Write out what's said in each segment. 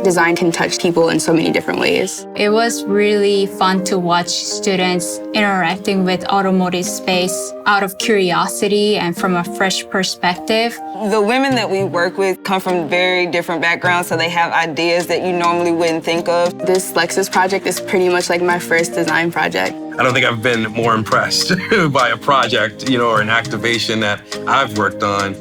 Design can touch people in so many different ways. It was really fun to watch students interacting with automotive space out of curiosity and from a fresh perspective. The women that we work with come from very different backgrounds, so they have ideas that you normally wouldn't think of. This Lexus project is pretty much like my first design project. I don't think I've been more impressed by a project, or an activation that I've worked on.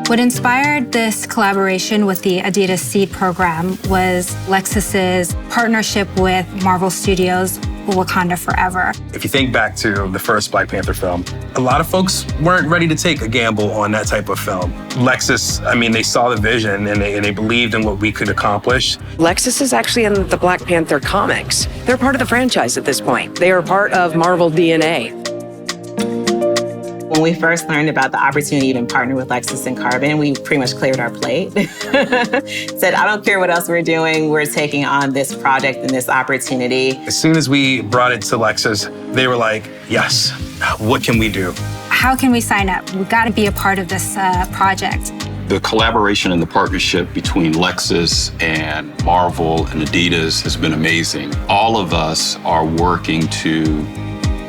What inspired this collaboration with the Adidas Seed program was Lexus's partnership with Marvel Studios' Wakanda Forever. If you think back to the first Black Panther film, a lot of folks weren't ready to take a gamble on that type of film. Lexus, they saw the vision and they believed in what we could accomplish. Lexus is actually in the Black Panther comics. They're part of the franchise at this point. They are part of Marvel DNA. When we first learned about the opportunity to even partner with Lexus and Carbon, we pretty much cleared our plate. Said, I don't care what else we're doing, we're taking on this project and this opportunity. As soon as we brought it to Lexus, they were like, yes, what can we do? How can we sign up? We've got to be a part of this project. The collaboration and the partnership between Lexus and Marvel and Adidas has been amazing. All of us are working to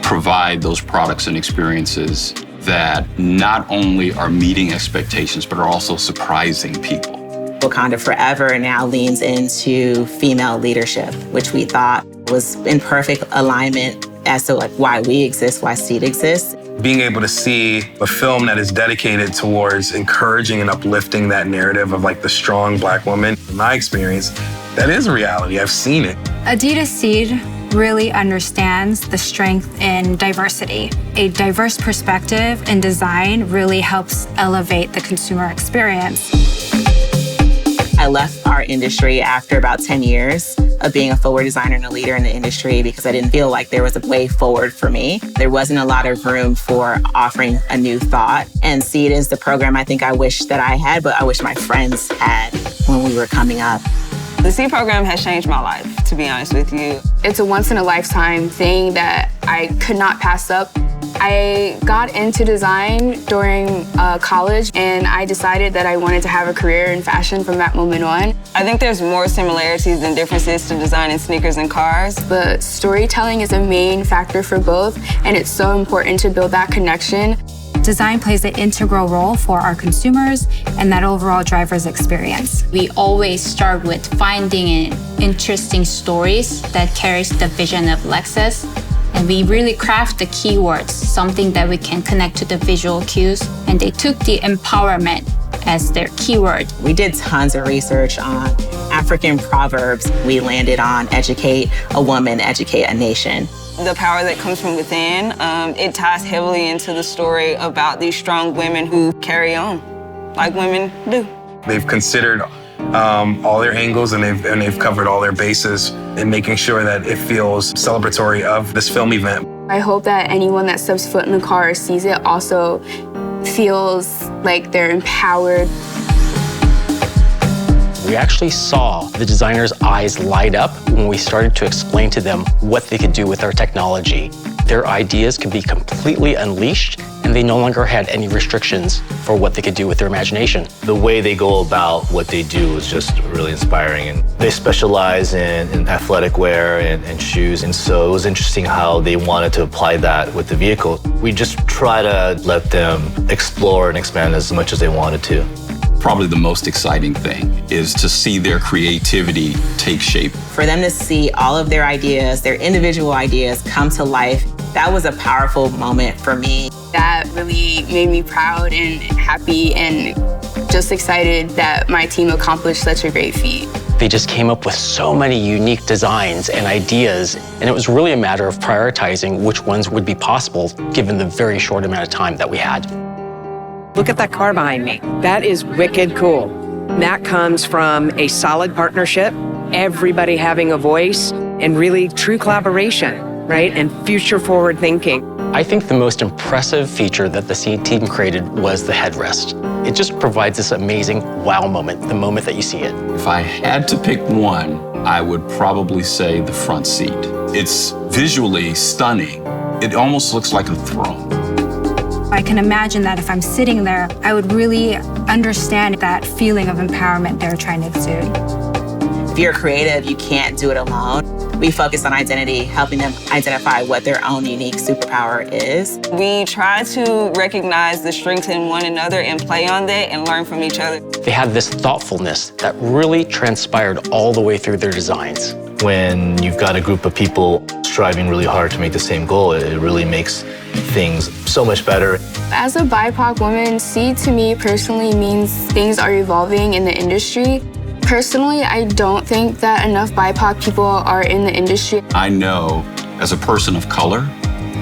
provide those products and experiences that not only are meeting expectations, but are also surprising people. Wakanda Forever now leans into female leadership, which we thought was in perfect alignment as to why we exist, why Seed exists. Being able to see a film that is dedicated towards encouraging and uplifting that narrative of the strong Black woman, in my experience, that is a reality. I've seen it. Adidas Seed really understands the strength in diversity. A diverse perspective in design really helps elevate the consumer experience. I left our industry after about 10 years of being a forward designer and a leader in the industry because I didn't feel like there was a way forward for me. There wasn't a lot of room for offering a new thought. And Seed is the program I think I wish that I had, but I wish my friends had when we were coming up. The Seed program has changed my life, to be honest with you. It's a once-in-a-lifetime thing that I could not pass up. I got into design during college, and I decided that I wanted to have a career in fashion from that moment on. I think there's more similarities than differences to designing sneakers and cars. The storytelling is a main factor for both, and it's so important to build that connection. Design plays an integral role for our consumers and that overall driver's experience. We always start with finding interesting stories that carries the vision of Lexus. And we really craft the keywords, something that we can connect to the visual cues. And they took the empowerment as their keyword. We did tons of research on African proverbs. We landed on educate a woman, educate a nation. The power that comes from within, it ties heavily into the story about these strong women who carry on like women do. They've considered all their angles and they've covered all their bases in making sure that it feels celebratory of this film event. I hope that anyone that steps foot in the car or sees it also feels like they're empowered. We actually saw the designers' eyes light up when we started to explain to them what they could do with our technology. Their ideas could be completely unleashed, and they no longer had any restrictions for what they could do with their imagination. The way they go about what they do is just really inspiring. And they specialize in athletic wear and shoes, and so it was interesting how they wanted to apply that with the vehicle. We just try to let them explore and expand as much as they wanted to. Probably the most exciting thing is to see their creativity take shape. For them to see all of their ideas, their individual ideas come to life, that was a powerful moment for me. That really made me proud and happy and just excited that my team accomplished such a great feat. They just came up with so many unique designs and ideas, and it was really a matter of prioritizing which ones would be possible given the very short amount of time that we had. Look at that car behind me. That is wicked cool. That comes from a solid partnership, everybody having a voice, and really true collaboration, right? And future-forward thinking. I think the most impressive feature that the Seed team created was the headrest. It just provides this amazing wow moment, the moment that you see it. If I had to pick one, I would probably say the front seat. It's visually stunning. It almost looks like a throne. I I can imagine that if I'm sitting there, I would really understand that feeling of empowerment they're trying to exude. If you're creative, you can't do it alone. We focus on identity, helping them identify what their own unique superpower is. We try to recognize the strengths in one another and play on that and learn from each other. They had this thoughtfulness that really transpired all the way through their designs. When you've got a group of people striving really hard to make the same goal, it really makes things so much better. As a BIPOC woman, C to me personally means things are evolving in the industry. Personally, I don't think that enough BIPOC people are in the industry. I know, as a person of color,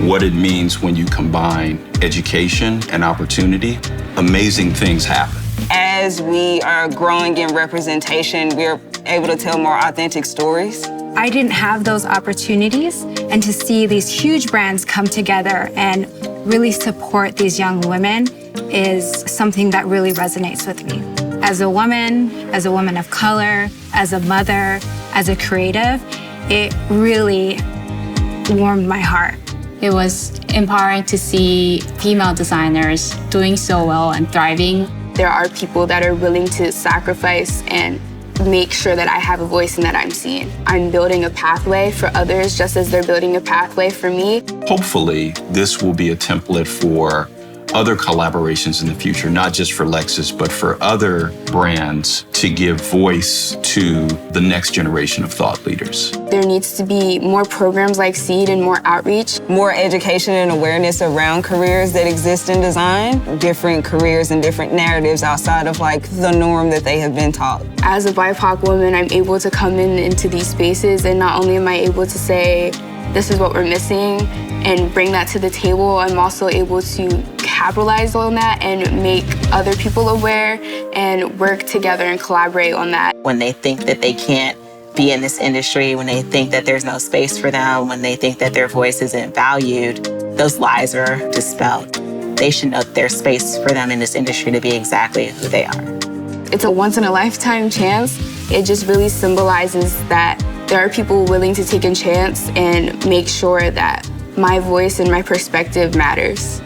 what it means when you combine education and opportunity. Amazing things happen. As we are growing in representation, we're able to tell more authentic stories. I didn't have those opportunities, and to see these huge brands come together and really support these young women is something that really resonates with me. As a woman of color, as a mother, as a creative, it really warmed my heart. It was empowering to see female designers doing so well and thriving. There are people that are willing to sacrifice and make sure that I have a voice and that I'm seen. I'm building a pathway for others just as they're building a pathway for me. Hopefully, this will be a template for other collaborations in the future, not just for Lexus, but for other brands to give voice to the next generation of thought leaders. There needs to be more programs like SEED and more outreach. More education and awareness around careers that exist in design, different careers and different narratives outside of like the norm that they have been taught. As a BIPOC woman, I'm able to come into these spaces, and not only am I able to say, this is what we're missing, and bring that to the table, I'm also able to capitalize on that and make other people aware and work together and collaborate on that. When they think that they can't be in this industry, when they think that there's no space for them, when they think that their voice isn't valued, those lies are dispelled. They should know that there's space for them in this industry to be exactly who they are. It's a once-in-a-lifetime chance. It just really symbolizes that there are people willing to take a chance and make sure that my voice and my perspective matters.